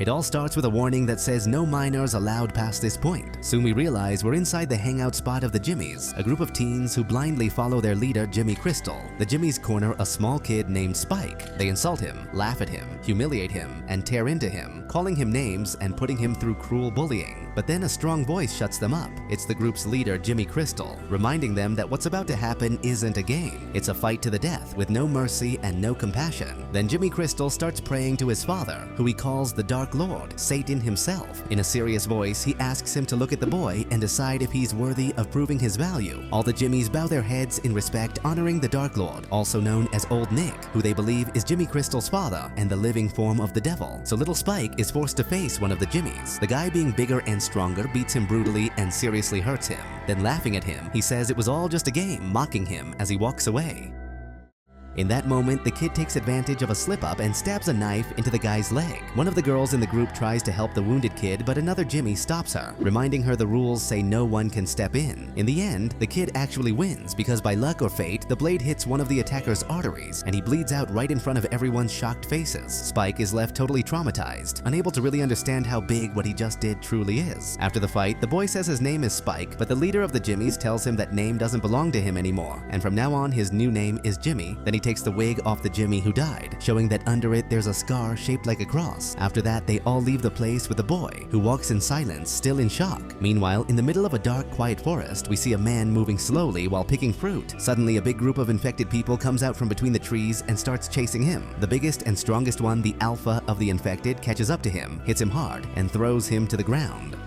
It all starts with a warning that says no minors allowed past this point. Soon we realize we're inside the hangout spot of the Jimmies, a group of teens who blindly follow their leader Jimmy Crystal. The Jimmies corner a small kid named Spike. They insult him, laugh at him, humiliate him, and tear into him, calling him names and putting him through cruel bullying. But then a strong voice shuts them up. It's the group's leader, Jimmy Crystal, reminding them that what's about to happen isn't a game. It's a fight to the death with no mercy and no compassion. Then Jimmy Crystal starts praying to his father, who he calls the Dark Lord, Satan himself. In a serious voice, he asks him to look at the boy and decide if he's worthy of proving his value. All the Jimmies bow their heads in respect, honoring the Dark Lord, also known as Old Nick, who they believe is Jimmy Crystal's father and the living form of the devil. So little Spike is forced to face one of the Jimmies. The guy, being bigger and stronger, beats him brutally and seriously hurts him. Then, laughing at him, he says it was all just a game, mocking him as he walks away. In that moment, the kid takes advantage of a slip-up and stabs a knife into the guy's leg. One of the girls in the group tries to help the wounded kid, but another Jimmy stops her, reminding her the rules say no one can step in. In the end, the kid actually wins because by luck or fate, the blade hits one of the attacker's arteries and he bleeds out right in front of everyone's shocked faces. Spike is left totally traumatized, unable to really understand how big what he just did truly is. After the fight, the boy says his name is Spike, but the leader of the Jimmies tells him that name doesn't belong to him anymore, and from now on his new name is Jimmy. Then he takes the wig off the Jimmy who died, showing that under it there's a scar shaped like a cross. After that, they all leave the place with the boy, who walks in silence, still in shock. Meanwhile, in the middle of a dark, quiet forest, we see a man moving slowly while picking fruit. Suddenly, a big group of infected people comes out from between the trees and starts chasing him. The biggest and strongest one, the alpha of the infected, catches up to him, hits him hard, and throws him to the ground.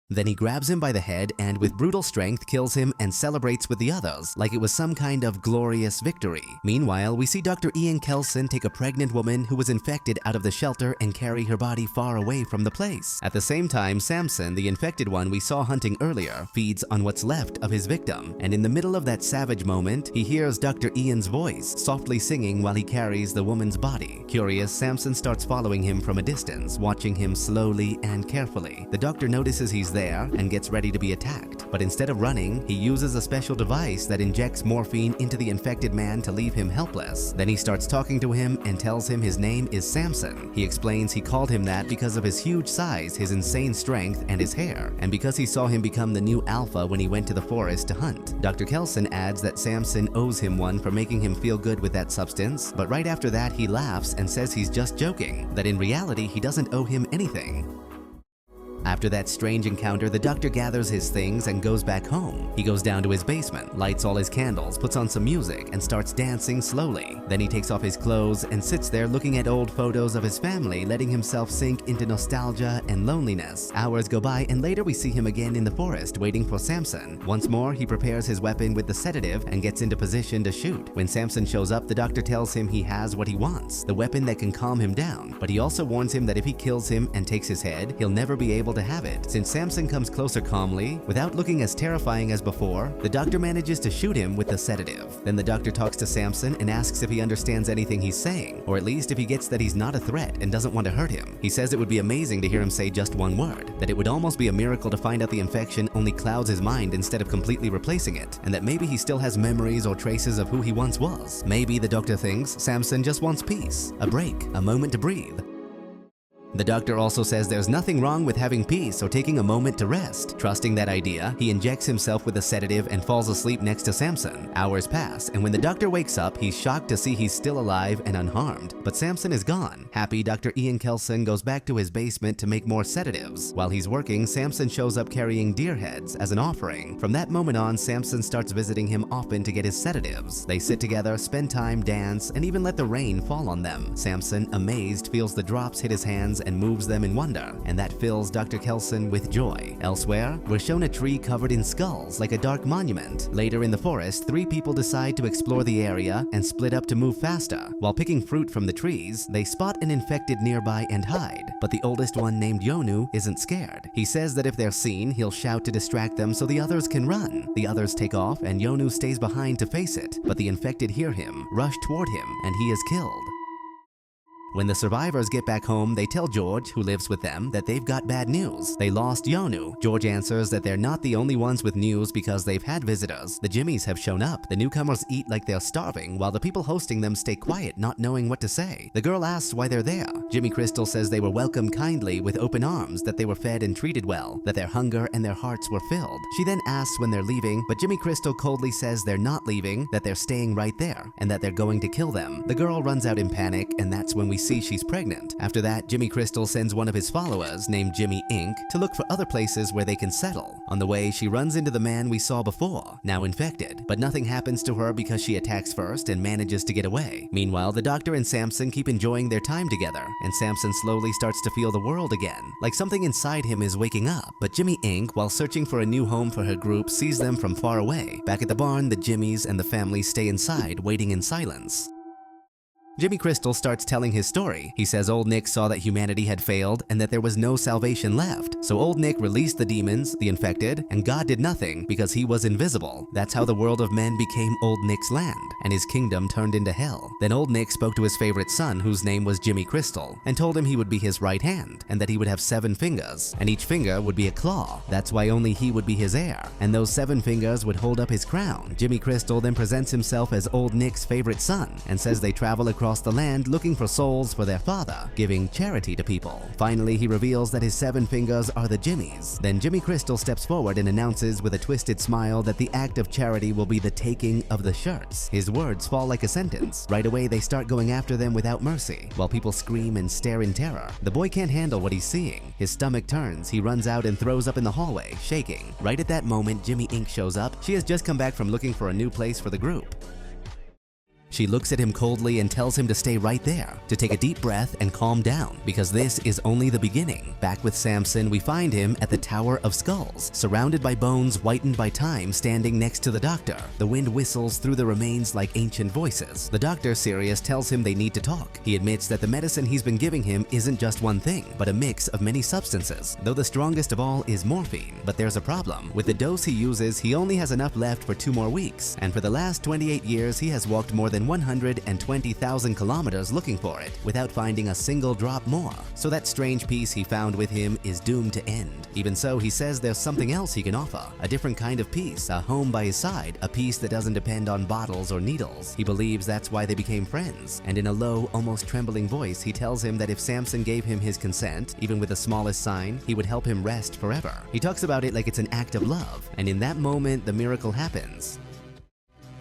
Then he grabs him by the head and with brutal strength kills him and celebrates with the others like it was some kind of glorious victory. Meanwhile, we see Dr. Ian Kelson take a pregnant woman who was infected out of the shelter and carry her body far away from the place. At the same time, Samson, the infected one we saw hunting earlier, feeds on what's left of his victim, and in the middle of that savage moment, he hears Dr. Ian's voice softly singing while he carries the woman's body. Curious, Samson starts following him from a distance, watching him slowly and carefully. The doctor notices he's there and gets ready to be attacked, but instead of running, he uses a special device that injects morphine into the infected man to leave him helpless. Then he starts talking to him and tells him his name is Samson. He explains he called him that because of his huge size, his insane strength, and his hair, and because he saw him become the new alpha when he went to the forest to hunt. Dr. Kelson adds that Samson owes him one for making him feel good with that substance, but right after that he laughs and says he's just joking, that in reality he doesn't owe him anything. After that strange encounter, the doctor gathers his things and goes back home. He goes down to his basement, lights all his candles, puts on some music, and starts dancing slowly. Then he takes off his clothes and sits there looking at old photos of his family, letting himself sink into nostalgia and loneliness. Hours go by, and later we see him again in the forest, waiting for Samson. Once more, he prepares his weapon with the sedative and gets into position to shoot. When Samson shows up, the doctor tells him he has what he wants, the weapon that can calm him down, but he also warns him that if he kills him and takes his head, he'll never be able to have it. Since Samson comes closer calmly, without looking as terrifying as before, the doctor manages to shoot him with the sedative. Then the doctor talks to Samson and asks if he understands anything he's saying, or at least if he gets that he's not a threat and doesn't want to hurt him. He says it would be amazing to hear him say just one word, that it would almost be a miracle to find out the infection only clouds his mind instead of completely replacing it, and that maybe he still has memories or traces of who he once was. Maybe, the doctor thinks, Samson just wants peace, a break, a moment to breathe. The doctor also says there's nothing wrong with having peace or taking a moment to rest. Trusting that idea, he injects himself with a sedative and falls asleep next to Samson. Hours pass, and when the doctor wakes up, he's shocked to see he's still alive and unharmed. But Samson is gone. Happy, Dr. Ian Kelson goes back to his basement to make more sedatives. While he's working, Samson shows up carrying deer heads as an offering. From that moment on, Samson starts visiting him often to get his sedatives. They sit together, spend time, dance, and even let the rain fall on them. Samson, amazed, feels the drops hit his hands and moves them in wonder, and that fills Dr. Kelson with joy. Elsewhere, we're shown a tree covered in skulls like a dark monument. Later in the forest, 3 people decide to explore the area and split up to move faster. While picking fruit from the trees, they spot an infected nearby and hide, but the oldest one, named Yonu, isn't scared. He says that if they're seen, he'll shout to distract them so the others can run. The others take off and Yonu stays behind to face it, but the infected hear him, rush toward him, and he is killed. When the survivors get back home, they tell George, who lives with them, that they've got bad news. They lost Yonu. George answers that they're not the only ones with news because they've had visitors. The Jimmies have shown up. The newcomers eat like they're starving, while the people hosting them stay quiet, not knowing what to say. The girl asks why they're there. Jimmy Crystal says they were welcomed kindly with open arms, that they were fed and treated well, that their hunger and their hearts were filled. She then asks when they're leaving, but Jimmy Crystal coldly says they're not leaving, that they're staying right there, and that they're going to kill them. The girl runs out in panic, and that's when we see she's pregnant. After that, Jimmy Crystal sends one of his followers, named Jimmy Inc., to look for other places where they can settle. On the way, she runs into the man we saw before, now infected, but nothing happens to her because she attacks first and manages to get away. Meanwhile, the Doctor and Samson keep enjoying their time together, and Samson slowly starts to feel the world again, like something inside him is waking up. But Jimmy Inc., while searching for a new home for her group, sees them from far away. Back at the barn, the Jimmies and the family stay inside, waiting in silence. Jimmy Crystal starts telling his story. He says Old Nick saw that humanity had failed and that there was no salvation left. So Old Nick released the demons, the infected, and God did nothing because he was invisible. That's how the world of men became Old Nick's land, and his kingdom turned into hell. Then Old Nick spoke to his favorite son, whose name was Jimmy Crystal, and told him he would be his right hand, and that he would have 7 fingers, and each finger would be a claw. That's why only he would be his heir, and those 7 fingers would hold up his crown. Jimmy Crystal then presents himself as Old Nick's favorite son, and says they travel across the land looking for souls for their father, giving charity to people. Finally, he reveals that his 7 fingers are the Jimmies. Then Jimmy Crystal steps forward and announces with a twisted smile that the act of charity will be the taking of the shirts. His words fall like a sentence. Right away, they start going after them without mercy, while people scream and stare in terror. The boy can't handle what he's seeing. His stomach turns, he runs out and throws up in the hallway, shaking. Right at that moment, Jimmy Inc. shows up. She has just come back from looking for a new place for the group. She looks at him coldly and tells him to stay right there, to take a deep breath and calm down, because this is only the beginning. Back with Samson, we find him at the Tower of Skulls, surrounded by bones whitened by time, standing next to the Doctor. The wind whistles through the remains like ancient voices. The Doctor, serious, tells him they need to talk. He admits that the medicine he's been giving him isn't just one thing, but a mix of many substances, though the strongest of all is morphine. But there's a problem. With the dose he uses, he only has enough left for 2 more weeks, and for the last 28 years, he has walked more than 120,000 kilometers looking for it, without finding a single drop more. So that strange piece he found with him is doomed to end. Even so, he says there's something else he can offer, a different kind of peace, a home by his side, a peace that doesn't depend on bottles or needles. He believes that's why they became friends, and in a low, almost trembling voice, he tells him that if Samson gave him his consent, even with the smallest sign, he would help him rest forever. He talks about it like it's an act of love, and in that moment, the miracle happens.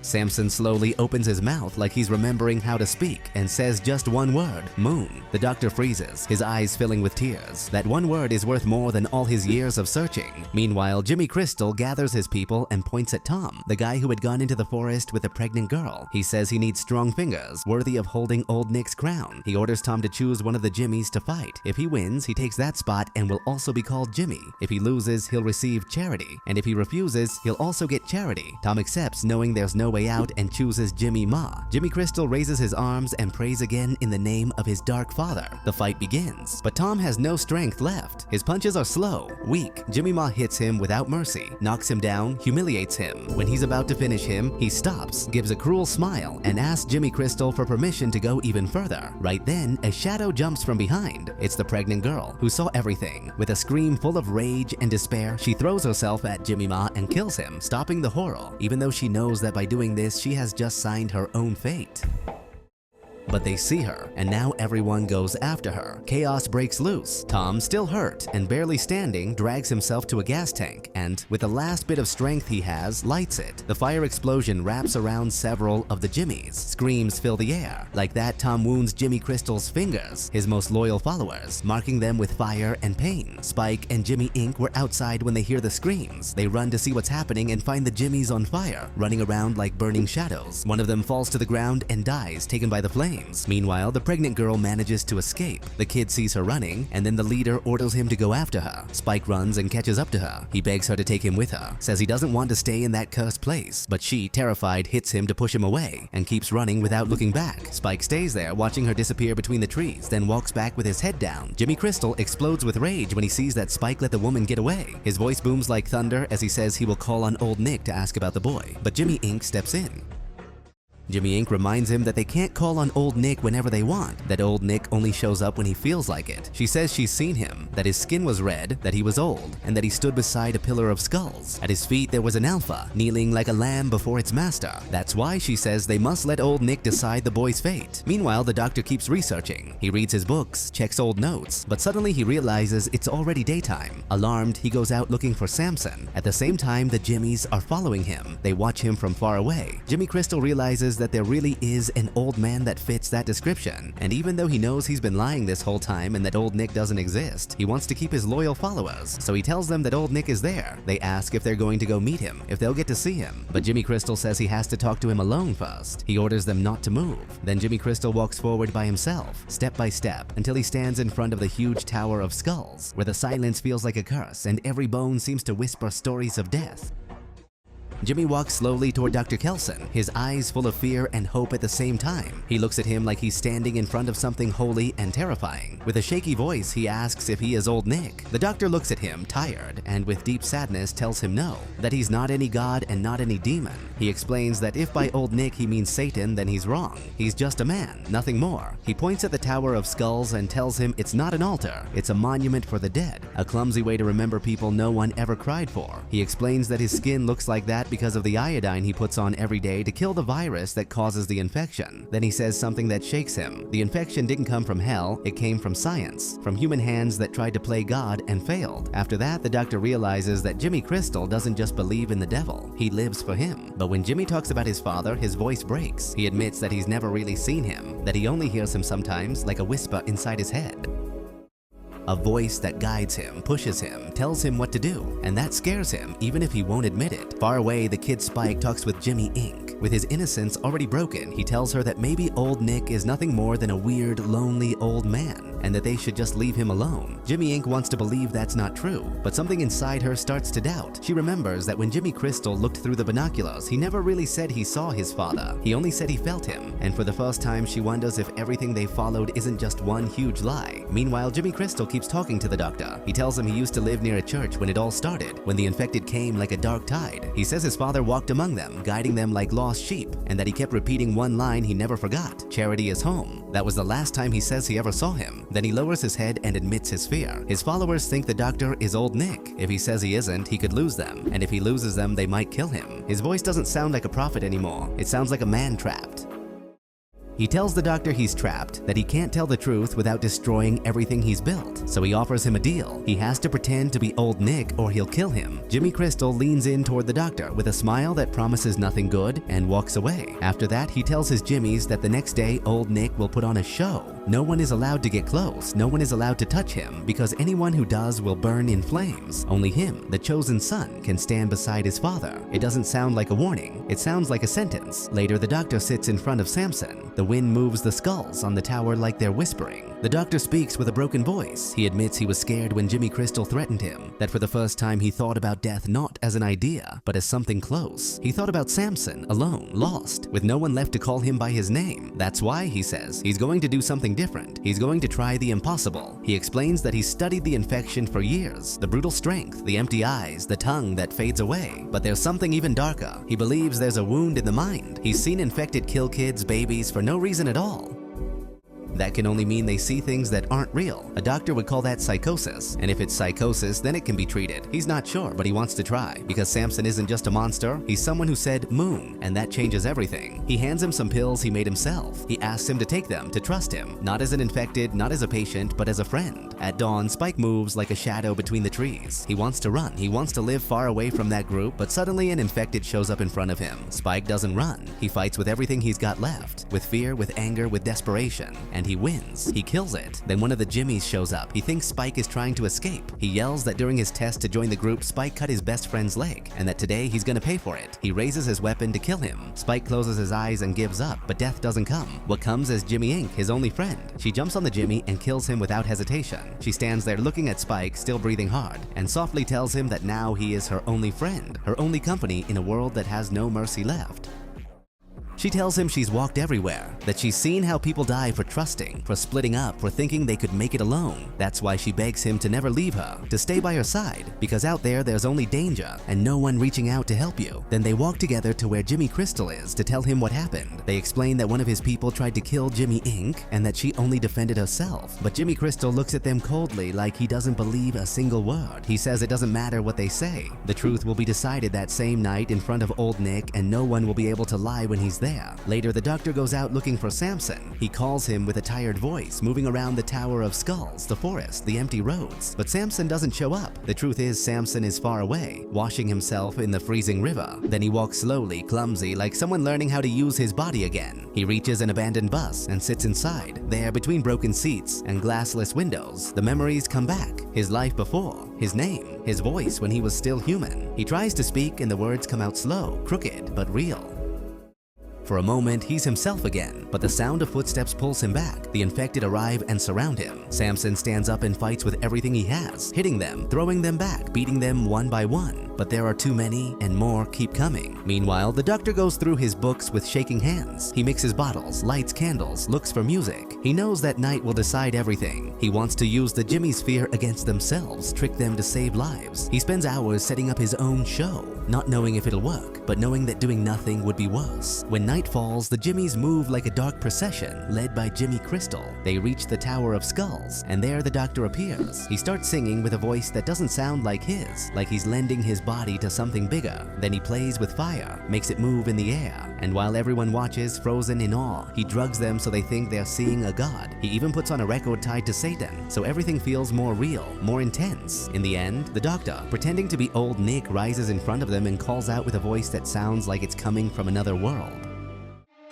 Samson slowly opens his mouth like he's remembering how to speak and says just one word, moon. The Doctor freezes, his eyes filling with tears. That one word is worth more than all his years of searching. Meanwhile, Jimmy Crystal gathers his people and points at Tom, the guy who had gone into the forest with a pregnant girl. He says he needs strong fingers, worthy of holding Old Nick's crown. He orders Tom to choose one of the Jimmies to fight. If he wins, he takes that spot and will also be called Jimmy. If he loses, he'll receive charity, and if he refuses, he'll also get charity. Tom accepts, knowing there's no way out, and chooses Jimmy Ma. Jimmy Crystal raises his arms and prays again in the name of his dark father. The fight begins, but Tom has no strength left. His punches are slow, weak. Jimmy Ma hits him without mercy, knocks him down, humiliates him. When he's about to finish him, he stops, gives a cruel smile, and asks Jimmy Crystal for permission to go even further. Right then, a shadow jumps from behind. It's the pregnant girl, who saw everything. With a scream full of rage and despair, she throws herself at Jimmy Ma and kills him, stopping the horror, even though she knows that by doing this, she has just signed her own fate. But they see her, and now everyone goes after her. Chaos breaks loose. Tom, still hurt and barely standing, drags himself to a gas tank and, with the last bit of strength he has, lights it. The fire explosion wraps around several of the Jimmies. Screams fill the air. Like that, Tom wounds Jimmy Crystal's fingers, his most loyal followers, marking them with fire and pain. Spike and Jimmy Inc. were outside when they hear the screams. They run to see what's happening and find the Jimmies on fire, running around like burning shadows. One of them falls to the ground and dies, taken by the flames. Meanwhile, the pregnant girl manages to escape. The kid sees her running, and then the leader orders him to go after her. Spike runs and catches up to her. He begs her to take him with her, says he doesn't want to stay in that cursed place, but she, terrified, hits him to push him away and keeps running without looking back. Spike stays there, watching her disappear between the trees, then walks back with his head down. Jimmy Crystal explodes with rage when he sees that Spike let the woman get away. His voice booms like thunder as he says he will call on Old Nick to ask about the boy, but Jimmy Inc. steps in. Jimmy Inc. reminds him that they can't call on Old Nick whenever they want, that Old Nick only shows up when he feels like it. She says she's seen him, that his skin was red, that he was old, and that he stood beside a pillar of skulls. At his feet there was an alpha, kneeling like a lamb before its master. That's why she says they must let Old Nick decide the boy's fate. Meanwhile, the doctor keeps researching. He reads his books, checks old notes, but suddenly he realizes it's already daytime. Alarmed, he goes out looking for Samson. At the same time, the Jimmys are following him. They watch him from far away. Jimmy Crystal realizes that there really is an old man that fits that description, and even though he knows he's been lying this whole time and that Old Nick doesn't exist, he wants to keep his loyal followers, so he tells them that Old Nick is there. They ask if they're going to go meet him, if they'll get to see him, but Jimmy Crystal says he has to talk to him alone first. He orders them not to move. Then Jimmy Crystal walks forward by himself, step by step, until he stands in front of the huge tower of skulls, where the silence feels like a curse and every bone seems to whisper stories of death. Jimmy walks slowly toward Dr. Kelson, his eyes full of fear and hope at the same time. He looks at him like he's standing in front of something holy and terrifying. With a shaky voice, he asks if he is Old Nick. The doctor looks at him, tired, and with deep sadness tells him no, that he's not any god and not any demon. He explains that if by Old Nick he means Satan, then he's wrong. He's just a man, nothing more. He points at the Tower of Skulls and tells him it's not an altar, it's a monument for the dead, a clumsy way to remember people no one ever cried for. He explains that his skin looks like that because of the iodine he puts on every day to kill the virus that causes the infection. Then he says something that shakes him. The infection didn't come from hell, it came from science, from human hands that tried to play God and failed. After that, the doctor realizes that Jimmy Crystal doesn't just believe in the devil, he lives for him. But when Jimmy talks about his father, his voice breaks. He admits that he's never really seen him, that he only hears him sometimes like a whisper inside his head. A voice that guides him, pushes him, tells him what to do, and that scares him even if he won't admit it. Far away, the kid Spike talks with Jimmy Inc. With his innocence already broken, he tells her that maybe Old Nick is nothing more than a weird, lonely old man, and that they should just leave him alone. Jimmy Inc. wants to believe that's not true, but something inside her starts to doubt. She remembers that when Jimmy Crystal looked through the binoculars, he never really said he saw his father. He only said he felt him, and for the first time she wonders if everything they followed isn't just one huge lie. Meanwhile, Jimmy Crystal keeps talking to the doctor. He tells him he used to live near a church when it all started, when the infected came like a dark tide. He says his father walked among them, guiding them like lost sheep, and that he kept repeating one line he never forgot: charity is home. That was the last time he says he ever saw him. Then he lowers his head and admits his fear. His followers think the doctor is Old Nick. If he says he isn't, he could lose them, and if he loses them, they might kill him. His voice doesn't sound like a prophet anymore. It sounds like a man trapped. He tells the doctor he's trapped, that he can't tell the truth without destroying everything he's built, so he offers him a deal. He has to pretend to be Old Nick or he'll kill him. Jimmy Crystal leans in toward the doctor with a smile that promises nothing good and walks away. After that, he tells his Jimmys that the next day Old Nick will put on a show. No one is allowed to get close, no one is allowed to touch him, because anyone who does will burn in flames. Only him, the chosen son, can stand beside his father. It doesn't sound like a warning, it sounds like a sentence. Later, the doctor sits in front of Samson. The wind moves the skulls on the tower like they're whispering. The doctor speaks with a broken voice. He admits he was scared when Jimmy Crystal threatened him, that for the first time he thought about death not as an idea, but as something close. He thought about Samson, alone, lost, with no one left to call him by his name. That's why, he says, he's going to do something different. He's going to try the impossible. He explains that he's studied the infection for years, the brutal strength, the empty eyes, the tongue that fades away. But there's something even darker. He believes there's a wound in the mind. He's seen infected kill kids, babies, for no reason at all. That can only mean they see things that aren't real. A doctor would call that psychosis, and if it's psychosis, then it can be treated. He's not sure, but he wants to try, because Samson isn't just a monster, he's someone who said moon, and that changes everything. He hands him some pills he made himself. He asks him to take them, to trust him, not as an infected, not as a patient, but as a friend. At dawn, Spike moves like a shadow between the trees. He wants to run, he wants to live far away from that group, but suddenly an infected shows up in front of him. Spike doesn't run. He fights with everything he's got left, with fear, with anger, with desperation, and he wins. He kills it. Then one of the Jimmys shows up. He thinks Spike is trying to escape. He yells that during his test to join the group, Spike cut his best friend's leg, and that today he's gonna pay for it. He raises his weapon to kill him. Spike closes his eyes and gives up, but death doesn't come. What comes is Jimmy Inc., his only friend. She jumps on the Jimmy and kills him without hesitation. She stands there looking at Spike, still breathing hard, and softly tells him that now he is her only friend, her only company in a world that has no mercy left. She tells him she's walked everywhere, that she's seen how people die for trusting, for splitting up, for thinking they could make it alone. That's why she begs him to never leave her, to stay by her side, because out there's only danger and no one reaching out to help you. Then they walk together to where Jimmy Crystal is to tell him what happened. They explain that one of his people tried to kill Jimmy Inc. and that she only defended herself. But Jimmy Crystal looks at them coldly like he doesn't believe a single word. He says it doesn't matter what they say. The truth will be decided that same night in front of old Nick, and no one will be able to lie when he's there. Later, the doctor goes out looking for Samson. He calls him with a tired voice, moving around the Tower of Skulls, the forest, the empty roads. But Samson doesn't show up. The truth is, Samson is far away, washing himself in the freezing river. Then he walks slowly, clumsy, like someone learning how to use his body again. He reaches an abandoned bus and sits inside. There, between broken seats and glassless windows, the memories come back. His life before, his name, his voice when he was still human. He tries to speak and the words come out slow, crooked, but real. For a moment, he's himself again, but the sound of footsteps pulls him back. The infected arrive and surround him. Samson stands up and fights with everything he has, hitting them, throwing them back, beating them one by one. But there are too many, and more keep coming. Meanwhile, the doctor goes through his books with shaking hands. He mixes bottles, lights candles, looks for music. He knows that night will decide everything. He wants to use the Jimmy's fear against themselves, trick them to save lives. He spends hours setting up his own show, not knowing if it'll work, but knowing that doing nothing would be worse. When night falls, the Jimmys move like a dark procession, led by Jimmy Crystal. They reach the Tower of Skulls, and there the doctor appears. He starts singing with a voice that doesn't sound like his, like he's lending his body to something bigger. Then he plays with fire, makes it move in the air, and while everyone watches, frozen in awe, he drugs them so they think they're seeing a god. He even puts on a record tied to Satan, so everything feels more real, more intense. In the end, the doctor, pretending to be old Nick, rises in front of them and calls out with a voice that sounds like it's coming from another world.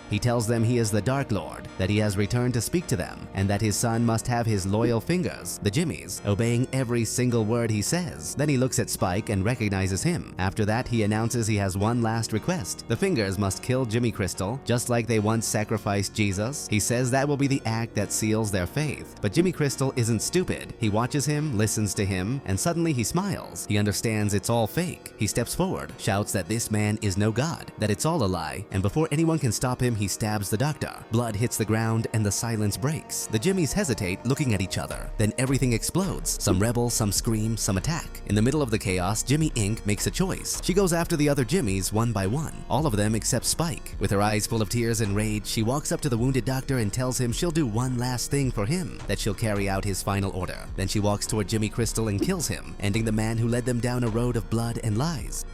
He tells them he is the Dark Lord, that he has returned to speak to them, and that his son must have his loyal fingers, the Jimmys, obeying every single word he says. Then he looks at Spike and recognizes him. After that, he announces he has one last request. The fingers must kill Jimmy Crystal, just like they once sacrificed Jesus. He says that will be the act that seals their faith. But Jimmy Crystal isn't stupid. He watches him, listens to him, and suddenly he smiles. He understands it's all fake. He steps forward, shouts that this man is no god, that it's all a lie, and before anyone can stop him, he stabs the doctor. Blood hits the ground and the silence breaks. The Jimmys hesitate, looking at each other. Then everything explodes. Some rebel, some scream, some attack. In the middle of the chaos, Jimmy Inc. makes a choice. She goes after the other Jimmys one by one, all of them except Spike. With her eyes full of tears and rage, she walks up to the wounded doctor and tells him she'll do one last thing for him, that she'll carry out his final order. Then she walks toward Jimmy Crystal and kills him, ending the man who led them down a road of blood and lies.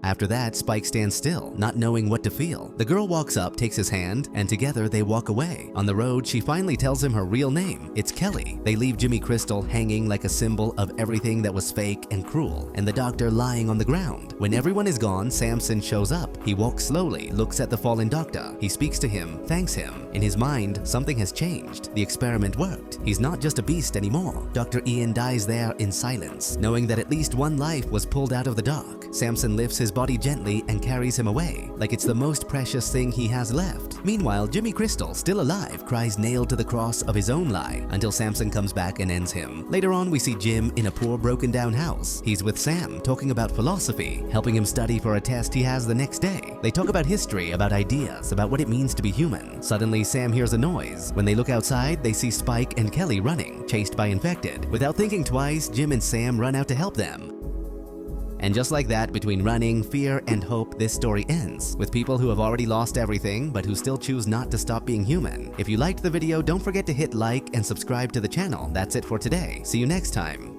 After that, Spike stands still, not knowing what to feel. The girl walks up, takes his hand, and together they walk away. On the road, she finally tells him her real name. It's Kelly. They leave Jimmy Crystal hanging like a symbol of everything that was fake and cruel, and the doctor lying on the ground. When everyone is gone, Samson shows up. He walks slowly, looks at the fallen doctor. He speaks to him, thanks him. In his mind, something has changed. The experiment worked. He's not just a beast anymore. Dr. Ian dies there in silence, knowing that at least one life was pulled out of the dark. Samson lifts his body gently and carries him away, like it's the most precious thing he has left. Meanwhile, Jimmy Crystal, still alive, cries nailed to the cross of his own lie until Samson comes back and ends him. Later on, we see Jim in a poor, broken down house. He's with Sam, talking about philosophy, helping him study for a test he has the next day. They talk about history, about ideas, about what it means to be human. Suddenly, Sam hears a noise. When they look outside, they see Spike and Kelly running, chased by infected. Without thinking twice, Jim and Sam run out to help them. And just like that, between running, fear, and hope, this story ends, with people who have already lost everything, but who still choose not to stop being human. If you liked the video, don't forget to hit like and subscribe to the channel. That's it for today. See you next time.